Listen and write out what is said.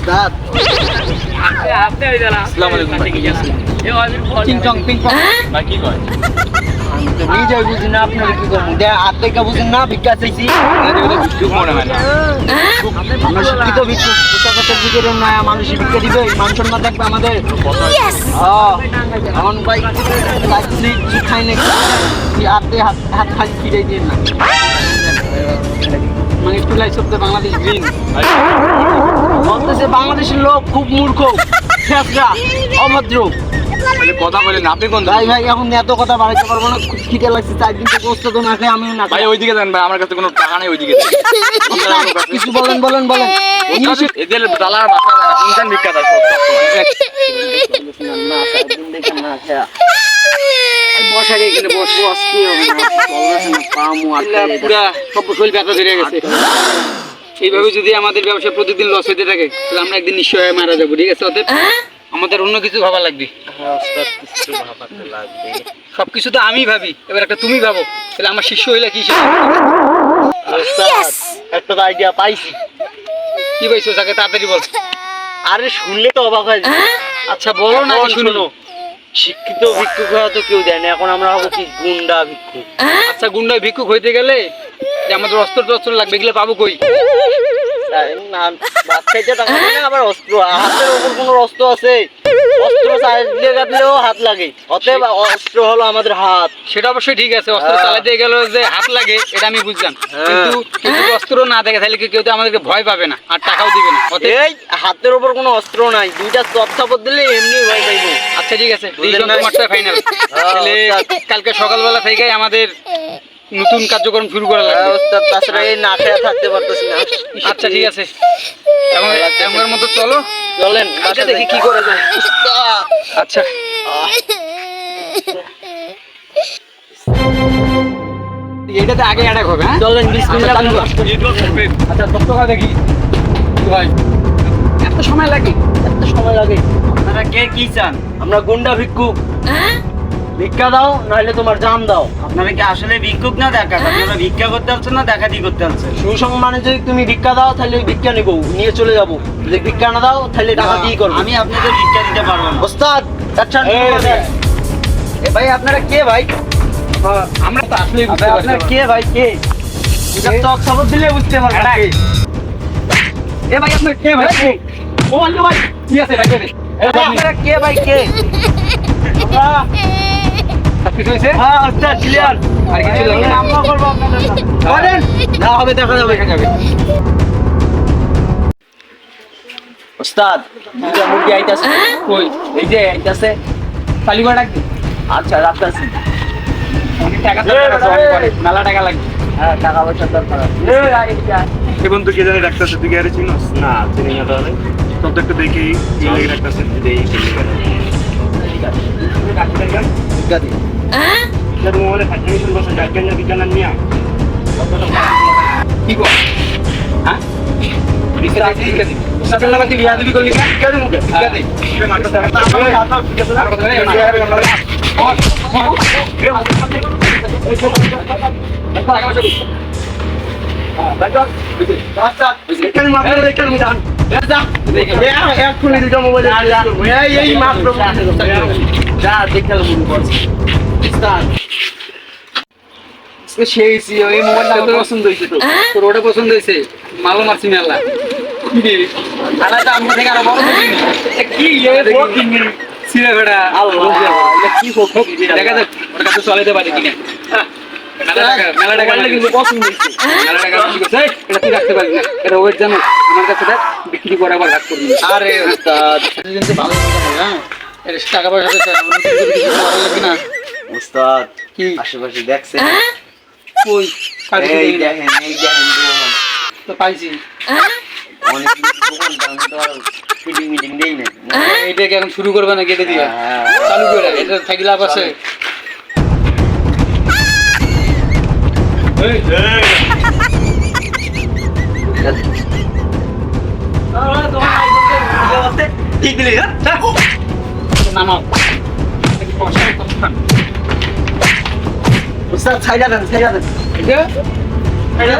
উস্তাদ আপনি হই জানা আসসালামু আলাইকুম ভাই। এ আমি চিং চং পিং পং ভাই কি কয়? তো নিজে বুঝি না আপনারা কি করবো হাত থেকে বুঝেন না ভিক্ষা চাইছি ভিক্ষুক মনে হয় না। আমরা শিক্ষিত ভিক্ষু পোশাকের ভিতরে না মানুষই ভিক্ষা দিবে মান সম্মান থাকবে আমাদের এখন ভাই কিছু খাই না হাতে হাত হাত খালি ফিরাই দিয়ে না মানে একটু লাই শব্দ বাংলাদেশ গ্রিন বলতেছে বাংলাদেশের লোক খুব মূর্খ ছেঁচড়া অভদ্র তাহলে কথা বলেন আপনি কোন ভাই ভাই এখন এত কথা বাড়াইতে পারবো না খুব খিদে লাগছে 4 দিন থেকে ওস্তাদ না খাই আমিও না ভাই ওইদিকে যান ভাই, আমার কাছে কোনো টাকা নেই ওইদিকে যান। কিছু বলেন বলেন বলেন এদের দালার বাসা ইনসান ভিক্ষা দেয় সব বসার এখানে বসবো আজকে পামু পুরা সব শরীর ব্যথা ধরে গেছে এইভাবে যদি আমাদের ব্যবসা প্রতিদিন লস হইতে থাকে তাহলে আমরা একদিন নিশ্চয় মারা যাবো ঠিক আছে অতএব আমাদের অন্য কিছু ভাবা লাগবে সবকিছু তো আমি ভাবি এবার একটা তুমি ভাবো তাহলে আমার শিষ্য হইলে কি একটা আইডিয়া পাইছি কি পাইছো তাকে তাড়াতাড়ি বল আরে শুনলে তো অবাক হয় আচ্ছা বলো না শুনো শিক্ষিত ভিক্ষুক হওয়া তো কেউ দেয় না এখন আমরা হবো কি গুন্ডা ভিক্ষুক আচ্ছা গুন্ডা ভিক্ষুক হইতে গেলে যে আমাদের অস্ত্র টস্ত্র লাগবে এগুলো পাবো কই না বাচ্চাটা টাকা না আবার অস্ত্র হাতের উপর কোনো অস্ত্র আছে অস্ত্র চালিয়ে গেলেও হাত লাগে অতএব অস্ত্র হলো আমাদের হাত সেটা অবশ্যই ঠিক আছে অস্ত্র চালাতে গেলে যে হাত লাগে এটা আমি বুঝলাম কিন্তু কিন্তু অস্ত্র না থাকে তাহলে কেউ তো আমাদেরকে ভয় পাবে না আর টাকাও দিবে না এই হাতের উপর কোনো অস্ত্র নাই দুইটা চপচাপত দিলে এমনি ভয় পাইবো আচ্ছা ঠিক আছে ফাইনাল তাহলে কালকে সকালবেলা থেকেই আমাদের নতুন কার্যক্রম শুরু করা লাগবে ওস্তাদ তাছাড়া এই না খেয়ে থাকতে পারতেছি না আচ্ছা ঠিক আছে এমনের মতো চলো চলেন আচ্ছা দেখি কি করা যায় আচ্ছা এটাতে আগে অ্যাটাক হবে হ্যাঁ চলেন বিসমিল্লাহ আচ্ছা তত্ত্বটা দেখি ভাই এত সময় লাগে আপনারা কে কি চান আমরা গুন্ডা ভিক্ষুক ভিক্ষা দাও নাহলে তোমার জান দাও আপনারা কি আসলে ভিক্ষুক না ডাকাত আপনারা ভিক্ষা করতে আসছেন না ডাকাতি করতে আসছেন সুসম্মানে যদি তুমি ভিক্ষা দাও তাহলে ভিক্ষা নিবো নিয়ে চলে যাবো যদি ভিক্ষা না দাও তাহলে ডাকাতি করব আমি আপনাদের ভিক্ষা দিতে পারবো না ওস্তাদ আচ্ছা এ ভাই আপনারা কে ভাই আমরা তো আসলে আপনারা কে ভাই কে এটা চক খবর দিলে বুঝতে পারবেন এ ভাই আপনারা কে ভাই ও আল্লাহ ভাই কি আছে ভাই আপনারা কে ভাই কে হ্যাঁ আচ্ছা ক্লিয়ার আর কিছু লাগে না আমরা করব আপনাদের করেন না হবে দেখা যাবে ওস্তাদ দুটো মুরগি আইতাছে কই এই যে আইতাছে কালিমা ডাক দি আচ্ছা রাখতাছি অনেক টাকা দরকার মেলা টাকা লাগবে হ্যাঁ টাকা পয়সা দরকার এই আইতা এবং তো কে জানে ডাক্তার তুই কি আরে চিনোস না চিনি না তাহলে তত একটু দেখি কি লাগে ডাক্তার দেই ঠিক আছে ডাক্তার গান গাদি না মোবাইলে ফাইনান্সিয়াল বসে ডাক্তার না বিজ্ঞান নিয়া কি গো হ্যাঁ গাদি সকাল লাগা তুই ইয়াদ বি করলি না গাদি মুখে গাদি মারতে থাকে আমার হাত ঠিক আছে আর কথা নেই পছন্দ হয়েছে তোর ওটা পছন্দ হয়েছে মালো মারছি মেলা আমি থেকে আরো বড় কি ছিঁড়ে বেড়া কি দেখা যাক ওর কাছে চলাইতে পারি কিনা মেলা টাকা কিন্তু পছন্দ হয়েছে মেলা টাকা এটা তুই রাখতে পারবি না এটা ওয়েট জানো আমার কাছে বিক্রি করে আবার ভাগ করবি আরে ভালো হ্যাঁ টাকা পয়সা লাগবে না উস্তাদ কি আশেপাশে দেখছে কই এই দেখেন তো পাইছি অনেক দোকান আমি তো আর মিটিং দেই না এটা কি এখন শুরু করবে না কেটে দিয়ে চালু করে এটা থাকি লাভ আছে ঠিক দিলি নামাও উস্তাদ ছাইড়া দেন এটা